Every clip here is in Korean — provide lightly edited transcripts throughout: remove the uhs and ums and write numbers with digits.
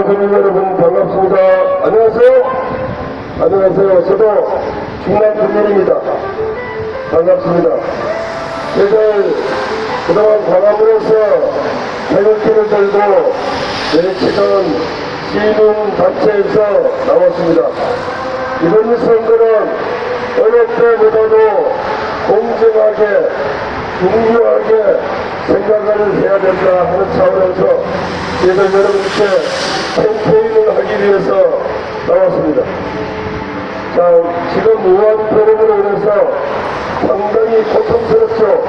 국민 여러분 반갑습니다. 안녕하세요. 안녕하세요. 저도 충남 군민입니다. 반갑습니다. 저희들 그동안 광화문에서 태극기를 들고 외치던 시민단체에서 나왔습니다. 이번 선거는 어느 때보다도 공정하게 중요하게 생각을 해야 된다 하는 차원에서 저희들 여러분께 캠페인을 하기 위해서 나왔습니다. 자, 지금 우한 폐렴으로 인해서 상당히 고통스럽죠.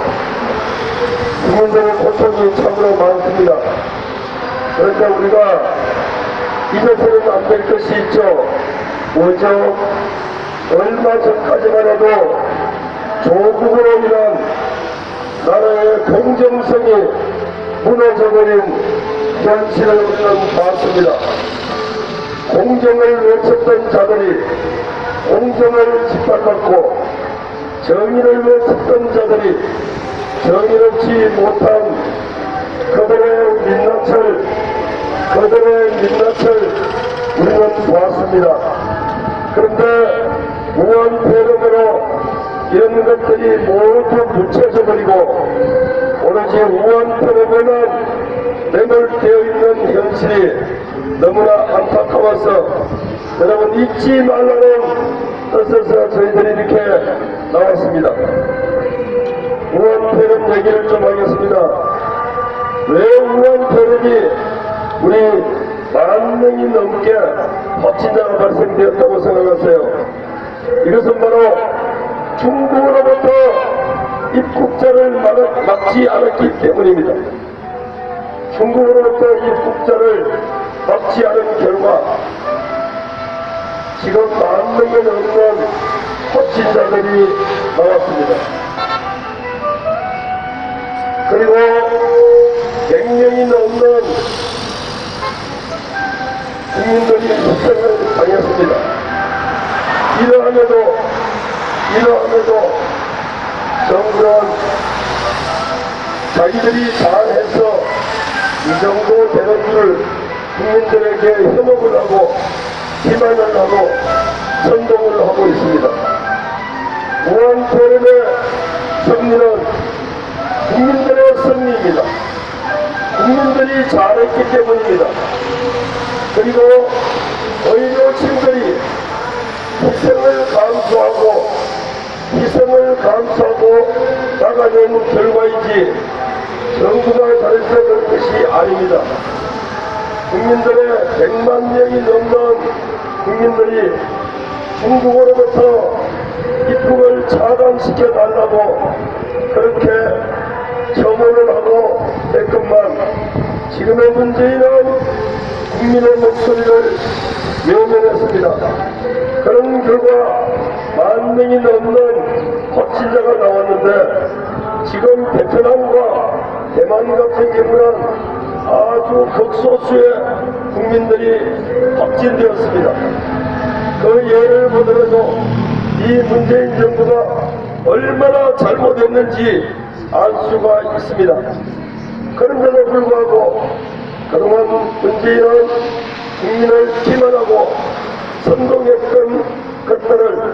국민들의 고통이 참으로 많습니다. 그러니까 우리가 잊어서는 안 될 것이 있죠. 뭐죠? 얼마 전까지만 해도 조국으로 인한 나라의 공정성이 무너져버린 현실을 우리는 봤습니다. 공정을 외쳤던 자들이 공정을 짓밟았고 정의를 외쳤던 자들이 정의롭지 못한 그들의 민낯을 우리는 보았습니다. 그런데 우한 폐렴으로 이런 것들이 모두 묻혀져버리고 오로지 우한 폐렴에만 매몰되어 있는 현실이 너무나 안타까워서 여러분 잊지 말라는 뜻에서 저희들이 이렇게 나왔습니다. 우한 폐렴 얘기를 좀 하겠습니다. 왜 우한 폐렴이 우리 10,000명이 넘게 확진자가 발생되었다고 생각하세요? 이것은 바로 중국으로부터 입국자를 막지 않았기 때문입니다. 중국으로부터 입국자를 막지 않은 결과 지금 10,000명이 넘는 확진자들이 나왔습니다. 그리고 100명이 넘는 국민들이 희생을 당했습니다. 이러함에도 정부는 자기들이 잘해서 이 정도 되는 줄 국민들에게 현혹을 하고 기만을 하고 선동을 하고 있습니다. 우한 폐렴의 승리는 국민들의 승리입니다. 국민들이 잘했기 때문입니다. 그리고 의료진들이 희생을 감수하고 나가는 결과이지 정부가 잘해서 그런 것이 아닙니다. 국민들의 100만 명이 넘는 국민들이 중국으로부터 입국을 차단시켜 달라고 그렇게 첨언을 하고 했건만 지금의 문제는 국민의 목소리를 외면했습니다. 그런 결과 10,000명이 넘는 확진자가 나왔는데 지금 베트남과 대만 같은 경우는 아주 극소수의 국민들이 확진되었습니다. 그 예를 보더라도 이 문재인 정부가 얼마나 잘못했는지 알 수가 있습니다. 그런데도 불구하고 그동안 문재인은 국민을 기만하고 선동했던 것들을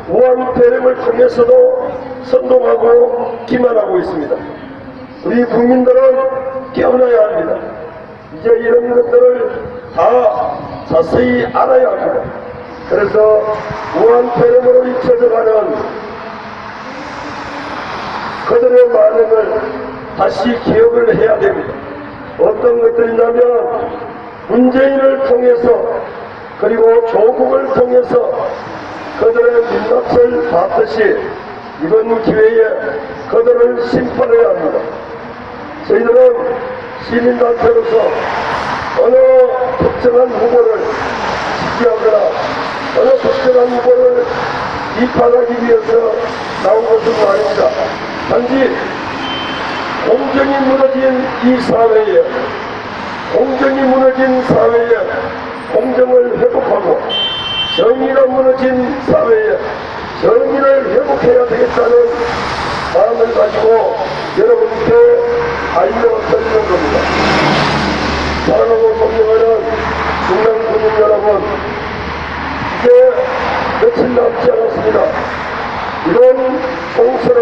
우한 폐렴을 통해서도 선동하고 기만하고 있습니다. 우리 국민들은 깨어나야 합니다. 이제 이런 것들을 다 자세히 알아야 합니다. 그래서 우한 폐렴으로 잊혀져가는 그들의 만행을 다시 기억을 해야 됩니다. 어떤 것들이냐면 문재인을 통해서 그리고 조국을 통해서 그들의 민낯을 봤듯이 이번 기회에 그들을 심판해야 합니다. 저희들은 시민단체로서 어느 특정한 후보를 지지하거나 어느 특정한 후보를 비판하기 위해서 나온 것은 아닙니다. 단지 공정이 무너진 이 사회에 공정을 회복하고 정의가 무너진 사회에 정의를 회복해야 되겠다는 마음을 가지고 여러분께 알려드리는 겁니다. 사랑하고 존경하는 중앙 국민 여러분, 이제 며칠 남지 않았습니다. 이번 총선은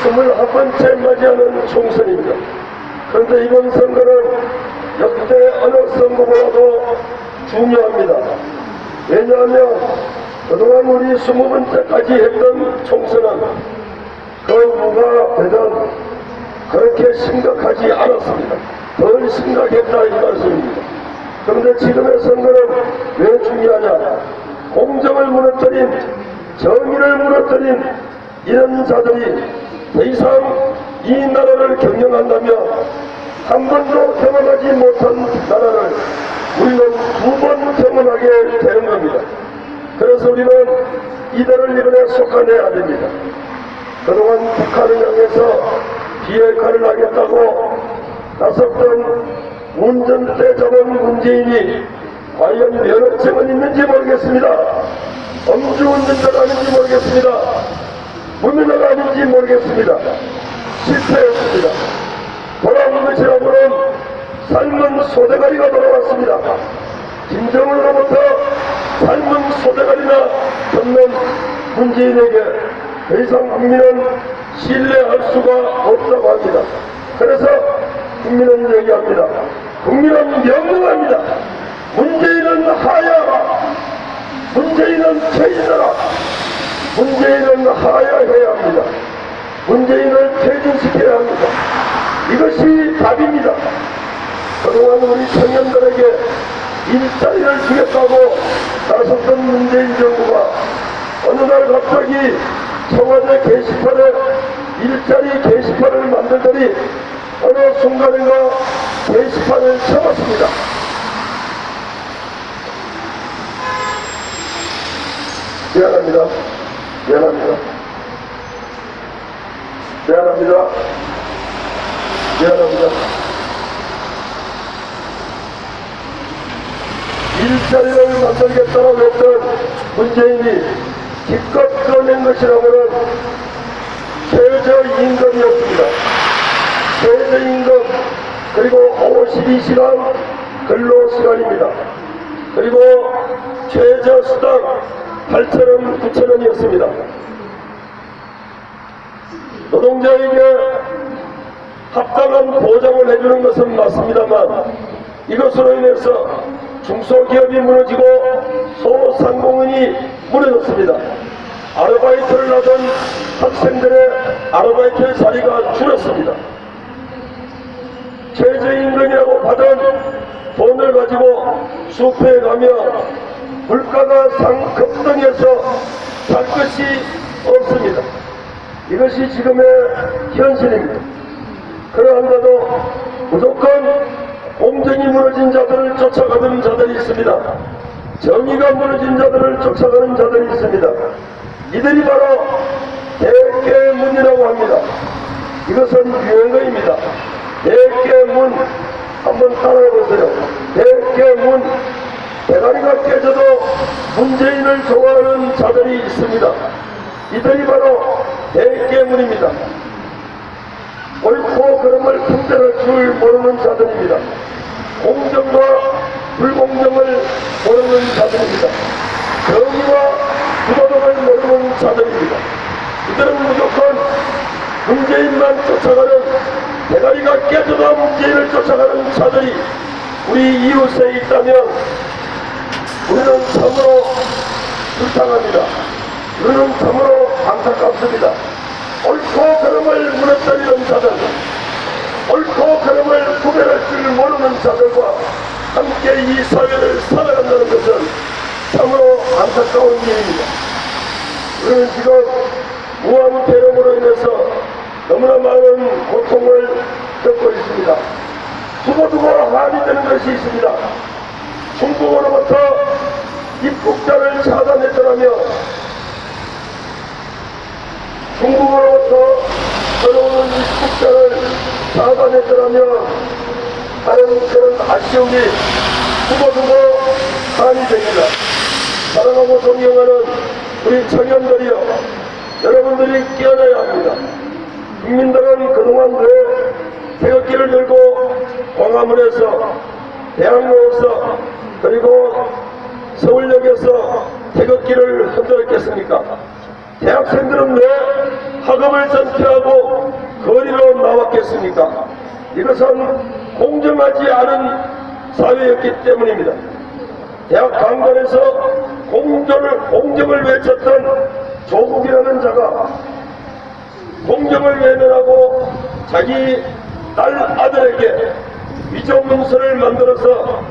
21번째 맞이하는 총선입니다. 그런데 이번 선거는 역대 어느 선거보다도 중요합니다. 왜냐하면 그동안 우리 20번째까지 했던 총선은 그 누가 되든 그렇게 심각하지 않았습니다. 덜 심각했다 이 말씀입니다. 그런데 지금의 선거는 왜 중요하냐? 공정을 무너뜨린, 정의를 무너뜨린 이런 자들이 더 이상 이 나라를 경영한다면 한 번도 경험하지 못한 나라를 우리는 2번 경험하게 되는 겁니다. 그래서 우리는 이들을 이번에 솎아내야 됩니다. 그동안 북한을 향해서 비핵화를 하겠다고 나섰던 운전대 잡은 문재인이 과연 면허증은 있는지 모르겠습니다. 음주운전자가 아닌지 모르겠습니다. 무면허가 아닌지 모르겠습니다. 실패했습니다. 돌아온 것이라고는 삶은 소대가리가 돌아왔습니다. 김정은으로부터 삶은 소대가리나 듣는 문재인에게 더 이상 국민은 신뢰할 수가 없다고 합니다. 그래서 국민은 얘기합니다. 국민은 명령합니다. 문재인은 하야하라. 문재인은 퇴진하라. 문재인은 하야해야 합니다. 문재인을 퇴진시켜야 합니다. 이것이 답입니다. 그동안 우리 청년들에게 일자리를 주겠다고 나섰던 문재인 정부가 어느 날 갑자기 청와대 게시판에 일자리 게시판을 만들더니 어느 순간인가 게시판을 쳐봤습니다. 미안합니다. 미안합니다. 미안합니다. 미안합니다. 일자리를 만들겠다고 했던 문재인이 기껏 꺼낸 것이라고는 최저임금이었습니다. 최저임금, 그리고 52시간 근로시간입니다. 그리고 최저수당 8,000원, 9,000원이었습니다. 노동자에게 합당한 보장을 해주는 것은 맞습니다만 이것으로 인해서 중소기업이 무너지고 소상공인이 무너졌습니다. 아르바이트를 하던 학생들의 아르바이트 자리가 줄었습니다. 최저임금이라고 받은 돈을 가지고 슈퍼에 가면 물가가 급등해서 살 것이 없습니다. 이것이 지금의 현실입니다. 그러한데도 무조건 공정이 무너진 자들을 쫓아가는 자들이 있습니다. 정의가 무너진 자들을 쫓아가는 자들이 있습니다. 이들이 바로 대깨문이라고 합니다. 이것은 유행어입니다. 대깨문 한번 따라해보세요. 대깨문. 대가리가 깨져도 문재인을 좋아하는 자들이 있습니다. 이들이 바로 대깨문입니다. 옳고 그름을 분별할 줄 모르는 자들입니다. 공정과 불공정을 모르는 자들입니다. 정의와 부도덕을 모르는 자들입니다. 이들은 무조건 문재인만 쫓아가는, 대가리가 깨져도 문재인을 쫓아가는 자들이 우리 이웃에 있다면 우리는 참으로 불쌍합니다. 우리는 참으로 안타깝습니다. 옳고 그름을 무너뜨리는 자들, 옳고 그름을 구별할 줄 모르는 자들과 함께 이 사회를 살아간다는 것은 참으로 안타까운 일입니다. 우리는 지금 무한폐렴으로 인해서 너무나 많은 고통을 겪고 있습니다. 두고두고 한이 되는 것이 있습니다. 중국으로부터 입국자를 차단했더라면, 중국으로부터 들어오는 입국자를 차단했더라면 다른 그런 아쉬움이 두고두고 한이 됩니다. 사랑하고 존경하는 우리 청년들이여, 여러분들이 깨어나야 합니다. 국민들은 그동안 왜 태극기를 들고 광화문에서 대학로에서 그리고 서울역에서 태극기를 흔들었겠습니까? 대학생들은 왜 학업을 전폐하고 거리로 나왔겠습니까? 이것은 공정하지 않은 사회였기 때문입니다. 대학 강단에서 공정을 외쳤던 조국이라는 자가 공정을 외면하고 자기 딸 아들에게 위조 문서를 만들어서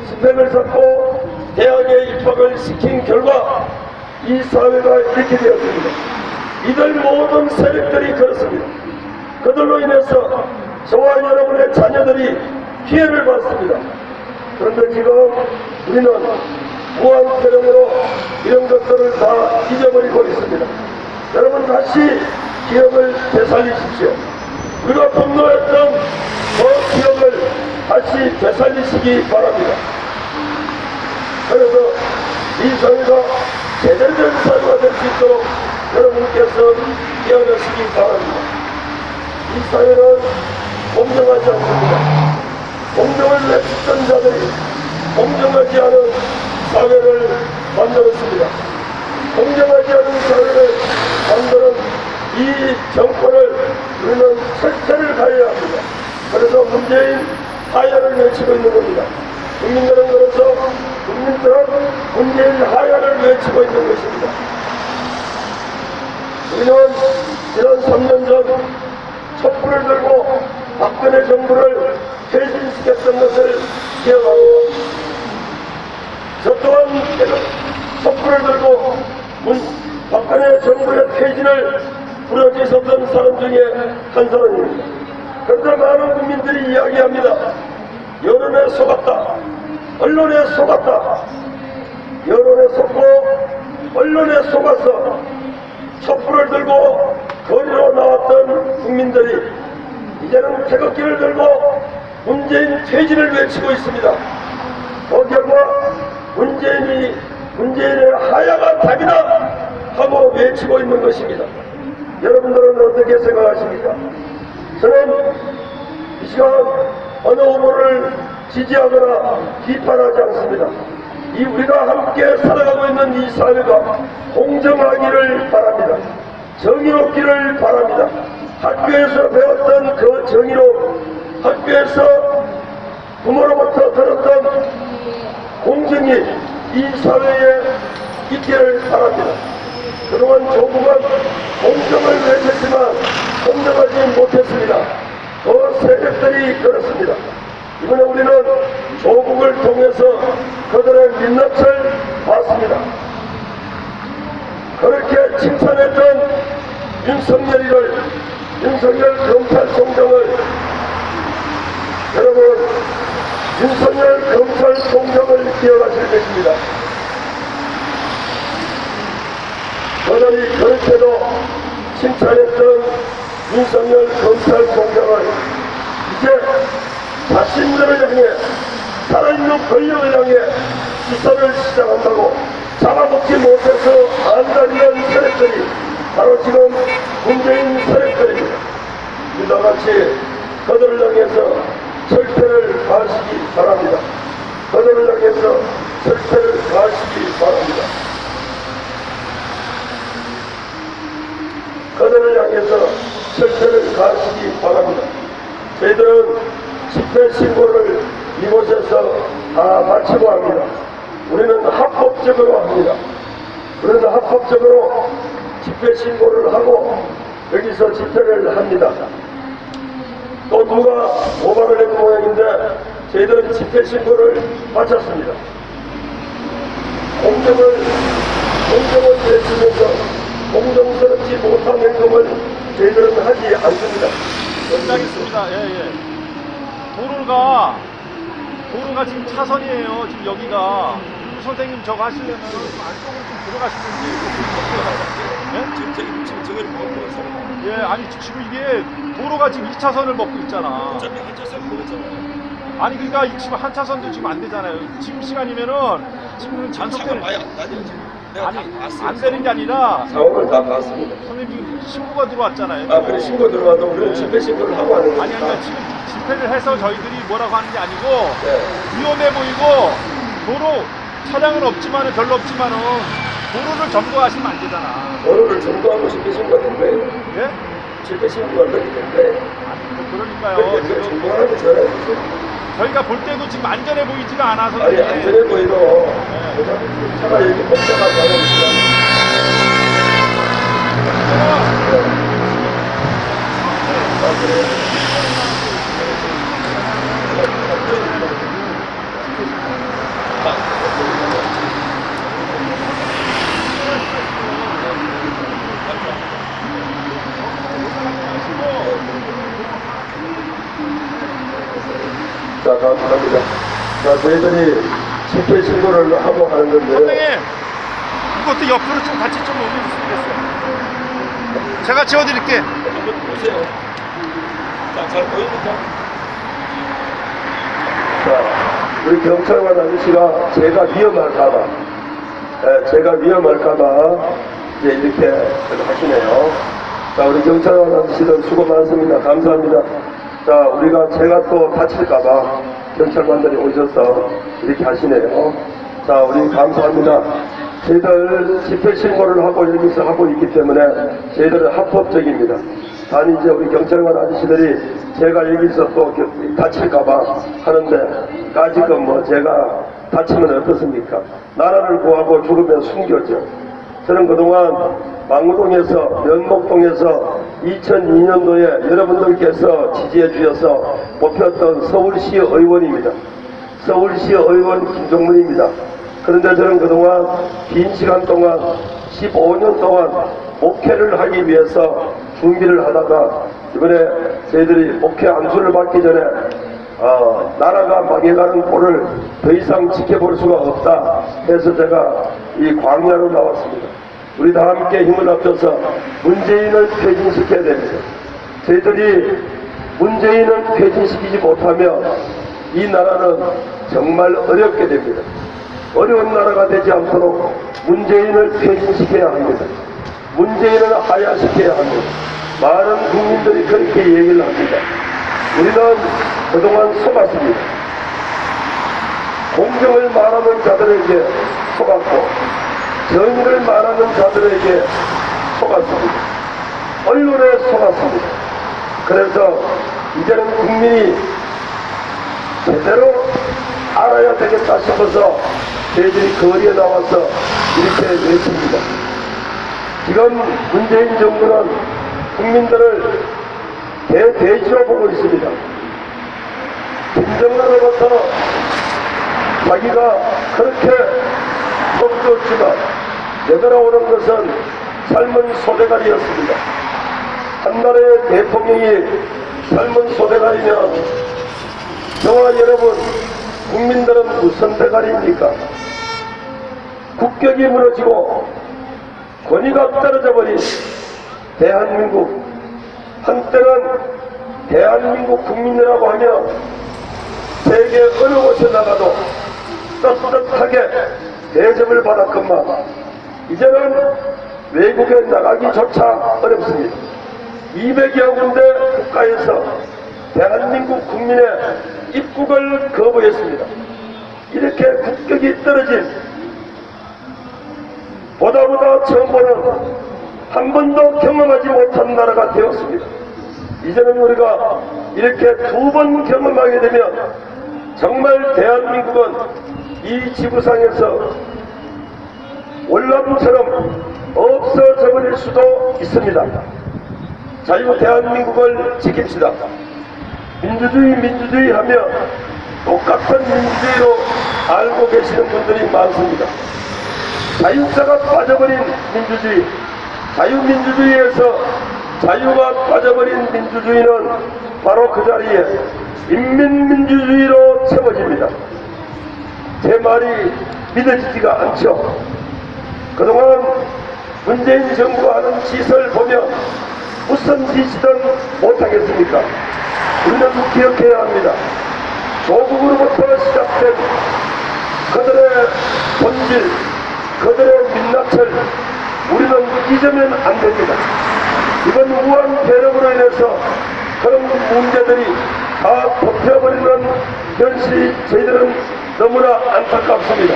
스펙을 쌓고 대학에 입학을 시킨 결과 이 사회가 이렇게 되었습니다. 이들 모든 세력들이 그렇습니다. 그들로 인해서 저와 여러분의 자녀들이 피해를 받습니다. 그런데 지금 우리는 무한태령으로 이런 것들을 다 잊어버리고 있습니다. 여러분 다시 기억을 되살리십시오. 우리가 분노했던 그 기억을 다시 되살리시기 바랍니다. 그래서 이 사회가 제대로 된 사회가 될 수 있도록 여러분께서 깨어나시기 바랍니다. 이 사회는 공정하지 않습니다. 공정을 외쳤던 자들이 공정하지 않은 사회를 만들었습니다. 공정하지 않은 사회를 만드는 이 정권을 우리는 철저를 가해야 합니다. 그래서 문재인 하야를 외치고 있는 겁니다. 국민들은 그래서 국민들은 문재인 하야를 외치고 있는 것입니다. 우리는 지난 3년 전 촛불을 들고 박근혜 정부를 퇴진시켰던 것을 기억합니다. 저 또한 촛불을 들고 박근혜 정부의 퇴진을 부르짖었던 사람 중에 한 사람입니다. 그런데 많은 국민들이 이야기합니다. 여론에 속았다. 언론에 속았다. 여론에 속고 언론에 속아서 촛불을 들고 거리로 나왔던 국민들이 이제는 태극기를 들고 문재인 퇴진을 외치고 있습니다. 그 결과 문재인의 하야가 답이다 하고 외치고 있는 것입니다. 여러분들은 어떻게 생각하십니까? 저는 이 시간 어느 후보를 지지하거나 비판하지 않습니다. 이 우리가 함께 살아가고 있는 이 사회가 공정하기를 바랍니다. 정의롭기를 바랍니다. 학교에서 배웠던 그 정의로 학교에서 부모로부터 들었던 공정이 이 사회에 있기를 바랍니다. 그동안 조국은 공정을 외쳤지만 공정하지 못했습니다. 그 세력들이 그렇습니다. 이번에 우리는 조국을 통해서 그들의 민낯을 봤습니다. 그렇게 칭찬했던 윤석열 검찰총장을 여러분 윤석열 검찰총장을 기억하실 것입니다. 그들이 그렇게도 칭찬했던 윤석열 검찰총장을 이제 자신들을 향해 살아있는 권력을 향해 수사를 시작한다고 잡아먹지 못해서 안달이는 세력들이 바로 지금 문재인 세력들입니다. 이와 같이 그들을 향해서 철퇴를 가하시기 바랍니다. 그들을 향해서 철퇴를 가하시기 바랍니다. 그들을 향해서 철퇴를 가하시기 바랍니다. 저희들은 집회 신고를 이곳에서 다 마치고 합니다. 우리는 합법적으로 합니다. 그래서 합법적으로 집회 신고를 하고 여기서 집회를 합니다. 또 누가 고발을 했는 모양인데 저희들은 집회 신고를 마쳤습니다. 공정을 외치면서 공정스럽지 못한 행동을 저희들은 하지 않습니다. 알겠습니다. 예. 도로가 지금 차선이에요. 지금 여기가 선생님 저거 하시려면 안쪽으로 좀 들어가시는지. 지금 저기를 먹고 있어요. 예, 아니 지금 이게 도로가 지금 2차선을 먹고 있잖아. 어차피 한 차선 먹었잖아요. 아니 그러니까 지금 한 차선도 지금 안 되잖아요. 지금 시간이면은 지금 차가 단속되는 많이 안 다녀요 지금. 내가 아니 다 봤어요. 안 되는 게 아니라 상황을 다 봤습니다. 선생님 신고가 들어왔잖아요. 아, 그래 신고 들어와도 우리는 집회 신고를 하고 하는 아니 겁니다. 지금 집회를 해서 저희들이 뭐라고 하는 게 아니고 네. 위험해 보이고 도로 차량은 없지만은 별로 없지만은 도로를 점거하시면 안 되잖아. 도로를 점거하고 싶으신 것 같은데 예? 집회신 것 같은데 그러니까요. 그러니까 지금 점거하는 거 전화해주세요. 저희가 볼 때도 지금 안전해 보이지가 않아서 아니 그래. 안전해 보이도 어차피 차가 여기 복잡한 가는 시간 자, 감사합니다. 자, 저희들이 집회 신고를 하고 하는 건데요. 선생님, 이것도 옆으로 좀 같이 좀 올려주시면 되겠어요. 제가 지워드릴게. 한번 보세요. 자, 잘 보입니까? 자, 우리 경찰관 아저씨가 제가 위험할까봐, 제가 위험할까봐 이제 이렇게 하시네요. 자, 우리 경찰관 아저씨들 수고 많습니다. 감사합니다. 자, 우리가 제가 또 다칠까봐 경찰관들이 오셔서 이렇게 하시네요. 자, 우리 감사합니다. 저희들 집회 신고를 하고 여기서 하고 있기 때문에 저희들은 합법적입니다. 단 이제 우리 경찰관 아저씨들이 제가 여기서 또 다칠까봐 하는데 아직은 뭐 제가 다치면 어떻습니까? 나라를 구하고 죽으면 숨겨져. 저는 그동안 망우동에서 면목동에서 2002년도에 여러분들께서 지지해 주셔서 뽑혔던 서울시 의원입니다. 서울시 의원 김종문입니다. 그런데 저는 그동안 긴 시간 동안 15년 동안 목회를 하기 위해서 준비를 하다가 이번에 저희들이 목회 안수를 받기 전에 나라가 망해가는 꼴을 더 이상 지켜볼 수가 없다 해서 제가 이 광야로 나왔습니다. 우리 다 함께 힘을 합쳐서 문재인을 퇴진시켜야 됩니다. 저희들이 문재인을 퇴진시키지 못하면 이 나라는 정말 어렵게 됩니다. 어려운 나라가 되지 않도록 문재인을 퇴진시켜야 합니다. 문재인을 하야시켜야 합니다. 많은 국민들이 그렇게 얘기를 합니다. 우리는 그동안 속았습니다. 공정을 말하는 자들에게 속았고 정의를 말하는 자들에게 속았습니다. 언론에 속았습니다. 그래서 이제는 국민이 제대로 알아야 되겠다 싶어서 저희들이 거리에 나와서 이렇게 외칩니다. 지금 문재인 정부는 국민들을 대돼지로 보고 있습니다. 김정은으로부터 자기가 그렇게 멈췄지만 되돌아오는 것은 삶은 소대가리였습니다. 한 나라의 대통령이 삶은 소대가리면 저와 여러분 국민들은 무슨 대가리입니까? 국격이 무너지고 권위가 떨어져 버린 대한민국, 한때는 대한민국 국민이라고 하면 세계 어느 곳에 나가도 떳떳하게 대접을 받았건만 이제는 외국에 나가기조차 어렵습니다. 200여 군데 국가에서 대한민국 국민의 입국을 거부했습니다. 이렇게 국격이 떨어진 보다 처음 보는 한 번도 경험하지 못한 나라가 되었습니다. 이제는 우리가 이렇게 두 번 경험하게 되면 정말 대한민국은 이 지구상에서 월남처럼 없어져 버릴 수도 있습니다. 자유 대한민국을 지킵시다. 민주주의 하며 똑같은 민주주의로 알고 계시는 분들이 많습니다. 자유자가 빠져버린 민주주의, 자유민주주의에서 자유가 빠져버린 민주주의는 바로 그 자리에 인민민주주의로 채워집니다. 제 말이 믿어지지가 않죠. 그동안 문재인 정부가 하는 짓을 보면 무슨 짓이든 못하겠습니까? 우리는 기억해야 합니다. 조국으로부터 시작된 그들의 본질, 그들의 민낯을 우리는 잊으면 안 됩니다. 이번 우한 배력으로 인해서 그런 문제들이 다 덮여버리는 현실이 저희들은 너무나 안타깝습니다.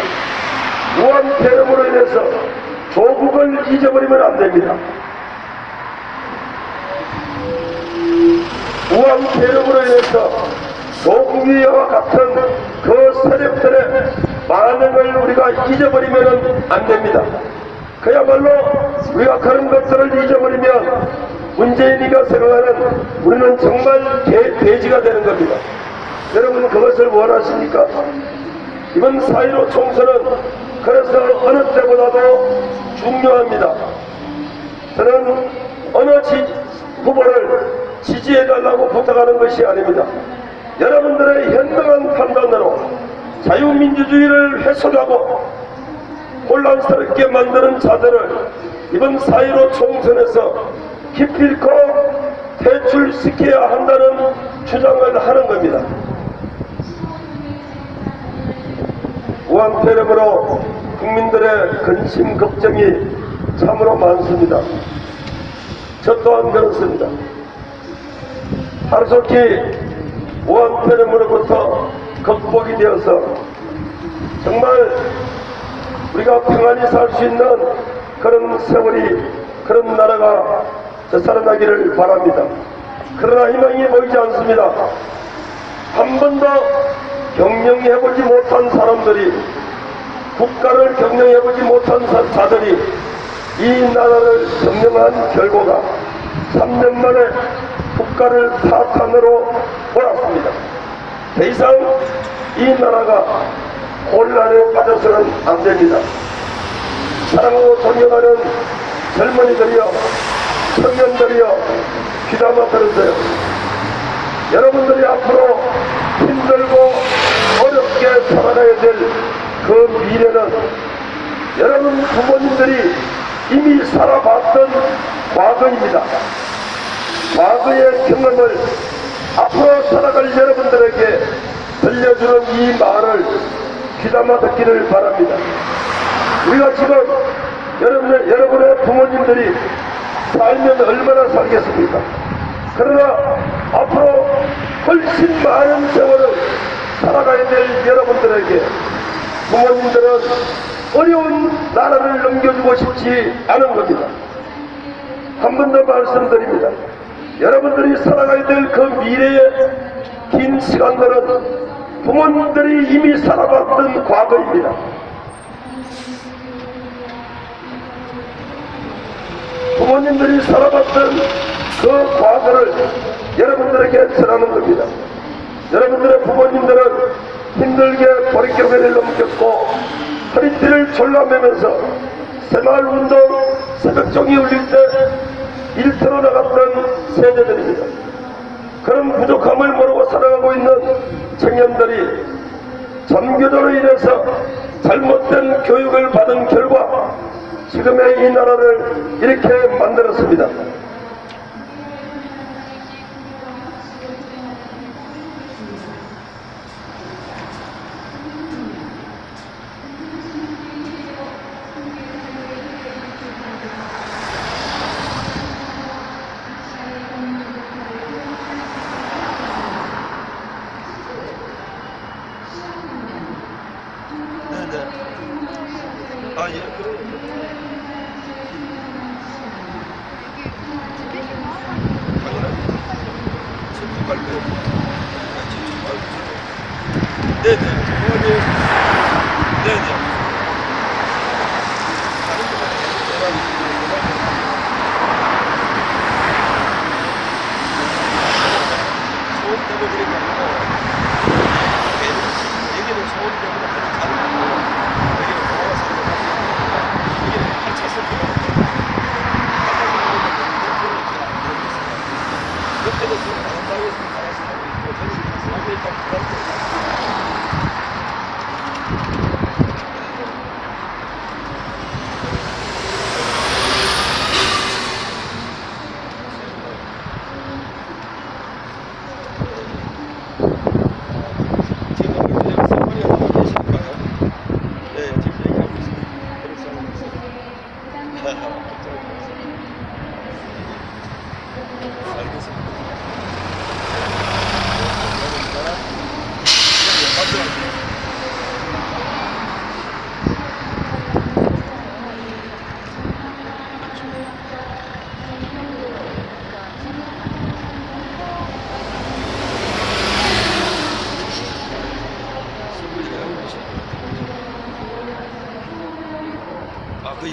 우한 폐렴으로 인해서 조국을 잊어버리면 안 됩니다. 우한 폐렴으로 인해서 조국위와 같은 그 세력들의 반응을 우리가 잊어버리면 안 됩니다. 그야말로 우리가 그런 것들을 잊어버리면 문재인이가 생각하는 우리는 정말 돼지가 되는 겁니다. 여러분 그것을 원하십니까? 이번 4.15 총선은 그래서 어느 때보다도 중요합니다. 저는 어느 후보를 지지해달라고 부탁하는 것이 아닙니다. 여러분들의 현명한 판단으로 자유민주주의를 훼손하고 혼란스럽게 만드는 자들을 이번 4.15 총선에서 기필코 퇴출시켜야 한다는 주장을 하는 겁니다. 우한 폐렴으로 국민들의 근심 걱정이 참으로 많습니다. 저 또한 그렇습니다. 하루속히 우한 폐렴으로부터 극복이 되어서 정말 우리가 평안히 살 수 있는 그런 세월이, 그런 나라가 되살아나기를 바랍니다. 그러나 희망이 보이지 않습니다. 한 번도 경영해보지 못한 사람들이, 국가를 경영해보지 못한 자들이 이 나라를 경영한 결과가 3년 만에 국가를 파탄으로 몰았습니다. 더 이상 이 나라가 혼란에 빠져서는 안 됩니다. 사랑하고 존경하는 젊은이들이여, 청년들이여, 귀담아 들으세요. 여러분들이 앞으로 힘들고 어렵게 살아가야 될 그 미래는 여러분 부모님들이 이미 살아봤던 과거입니다. 과거의 경험을 앞으로 살아갈 여러분들에게 들려주는 이 말을 귀담아 듣기를 바랍니다. 우리가 지금 여러분의 부모님들이 살면 얼마나 살겠습니까? 그러나 앞으로 훨씬 많은 세월을 살아가야 될 여러분들에게 부모님들은 어려운 나라를 넘겨주고 싶지 않은 겁니다. 한 번 더 말씀드립니다. 여러분들이 살아가야 될 그 미래의 긴 시간들은 부모님들이 이미 살아봤던 과거입니다. 부모님들이 살아봤던 그 과거를 여러분들에게 전하는 겁니다. 여러분들의 부모님들은 힘들게 보릿고개를 넘겼고 허리띠를 졸라매면서 새마을운동 새벽종이 울릴 때 일터로 나갔던 세대들입니다. 그런 부족함을 모르고 살아가고 있는 청년들이 전교조로 인해서 잘못된 교육을 받은 결과 지금의 이 나라를 이렇게 만들었습니다. 아, 예, 그럼. 네네. 네네.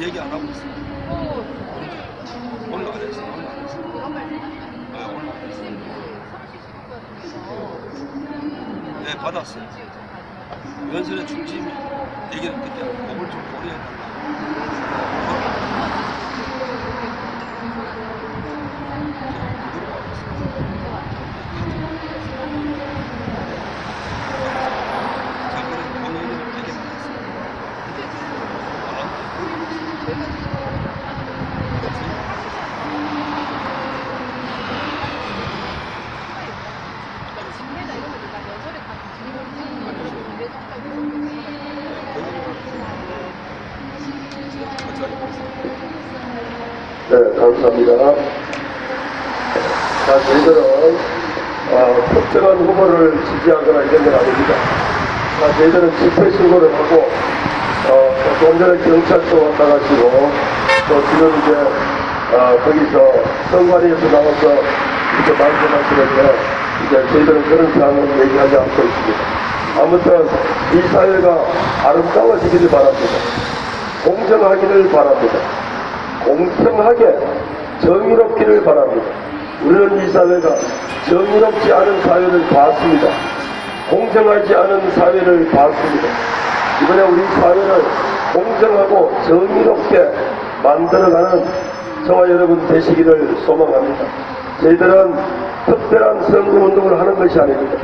얘기 안 하고 있어요. 오늘 안 했어. 오늘 안 했어. 오늘 안 했어. 네, 받았어요. 연설의 중심 얘기는 그때 법을 좀 고려해달라고. 네, 감사합니다. 자, 저희들은 특정한 후보를 지지하거나 이런 건 아닙니다. 자, 저희들은 집회 신고를 하고 조금 전에 경찰서 왔다 가시고 또 지금 이제 거기서 선관위에서 나와서 이렇게 말씀하시는데 이제 저희들은 그런 사항을 얘기하지 않고 있습니다. 아무튼 이 사회가 아름다워지기를 바랍니다. 공정하기를 바랍니다. 공평하게 정의롭기를 바랍니다. 우리는 이 사회가 정의롭지 않은 사회를 봤습니다. 공정하지 않은 사회를 봤습니다. 이번에 우리 사회를 공정하고 정의롭게 만들어가는 저와 여러분 되시기를 소망합니다. 저희들은 특별한 선거운동을 하는 것이 아닙니다.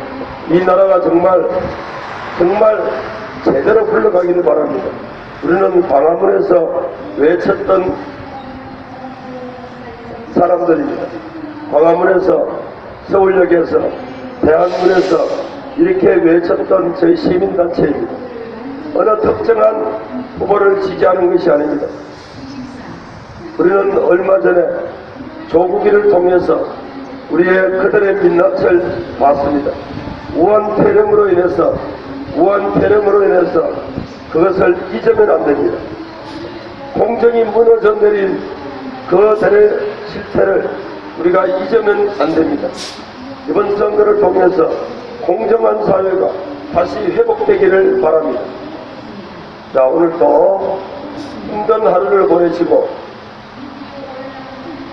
이 나라가 정말 제대로 흘러가기를 바랍니다. 우리는 광화문에서 외쳤던 사람들입니다. 광화문에서, 서울역에서, 대한문에서 이렇게 외쳤던 저희 시민단체입니다. 어느 특정한 후보를 지지하는 것이 아닙니다. 우리는 얼마 전에 조국이를 통해서 그들의 민낯을 봤습니다. 우한 폐렴으로 인해서 그것을 잊으면 안 됩니다. 공정이 무너져 내린 그들의 실태를 우리가 잊으면 안 됩니다. 이번 선거를 통해서 공정한 사회가 다시 회복되기를 바랍니다. 자, 오늘도 힘든 하루를 보내시고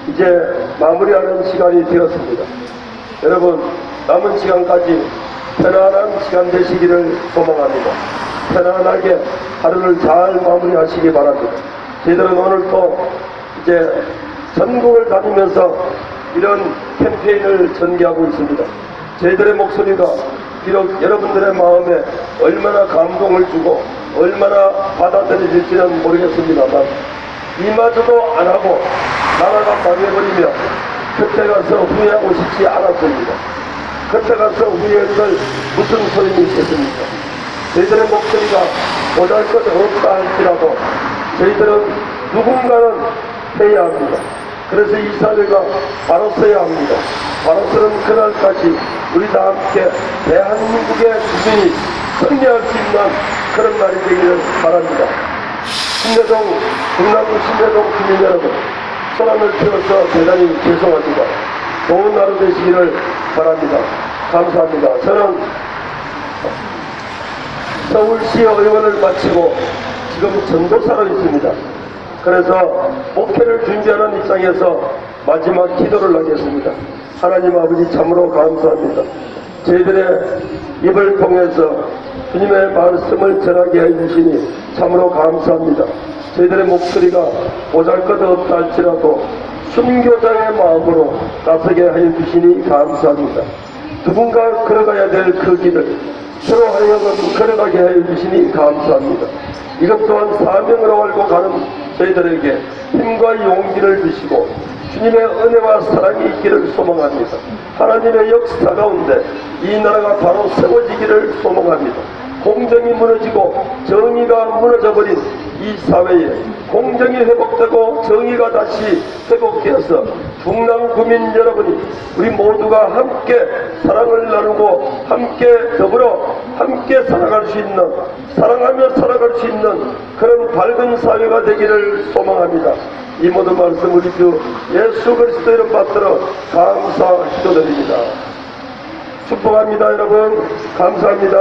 이제 마무리하는 시간이 되었습니다. 여러분, 남은 시간까지 편안한 시간 되시기를 소망합니다. 편안하게 하루를 잘 마무리하시기 바랍니다. 저희들은 오늘 또 이제 전국을 다니면서 이런 캠페인을 전개하고 있습니다. 저희들의 목소리가 비록 여러분들의 마음에 얼마나 감동을 주고 얼마나 받아들여질지는 모르겠습니다만 이마저도 안 하고 나라가 망해버리면 그때 가서 후회하고 싶지 않았습니다. 그때 가서 후회할 무슨 소용이 있겠습니까? 저희들의 목소리가 보잘것 없다 할지라도 저희들은 누군가는 해야 합니다. 그래서 이 사회가 바로 서야 합니다. 바로 서는 그날까지 우리 다 함께 대한민국의 국민이 승리할 수 있는 그런 날이 되기를 바랍니다. 경남도 신내동 주민 여러분, 소란을 피워서 대단히 죄송합니다. 좋은 하루 되시기를 바랍니다. 감사합니다. 저는 서울시 의원을 마치고 지금 전도사로 있습니다. 그래서 목회를 준비하는 입장에서 마지막 기도를 하겠습니다. 하나님 아버지 참으로 감사합니다. 저희들의 입을 통해서 주님의 말씀을 전하게 해주시니 참으로 감사합니다. 저희들의 목소리가 보잘것없다 할지라도 순교자의 마음으로 나서게 하여 주시니 감사합니다. 누군가 걸어가야 될 그 길을 서로 하여금 걸어가게 하여 주시니 감사합니다. 이것 또한 사명으로 알고 가는 저희들에게 힘과 용기를 주시고 주님의 은혜와 사랑이 있기를 소망합니다. 하나님의 역사 가운데 이 나라가 바로 세워지기를 소망합니다. 공정이 무너지고 정의가 무너져버린 이 사회에 공정이 회복되고 정의가 다시 회복되어서 중남 구민 여러분이 우리 모두가 함께 사랑을 나누고 함께 더불어 함께 살아갈 수 있는, 사랑하며 살아갈 수 있는 그런 밝은 사회가 되기를 소망합니다. 이 모든 말씀 우리 주 예수 그리스도 이름 받들어 감사 기도드립니다. 축복합니다. 여러분 감사합니다.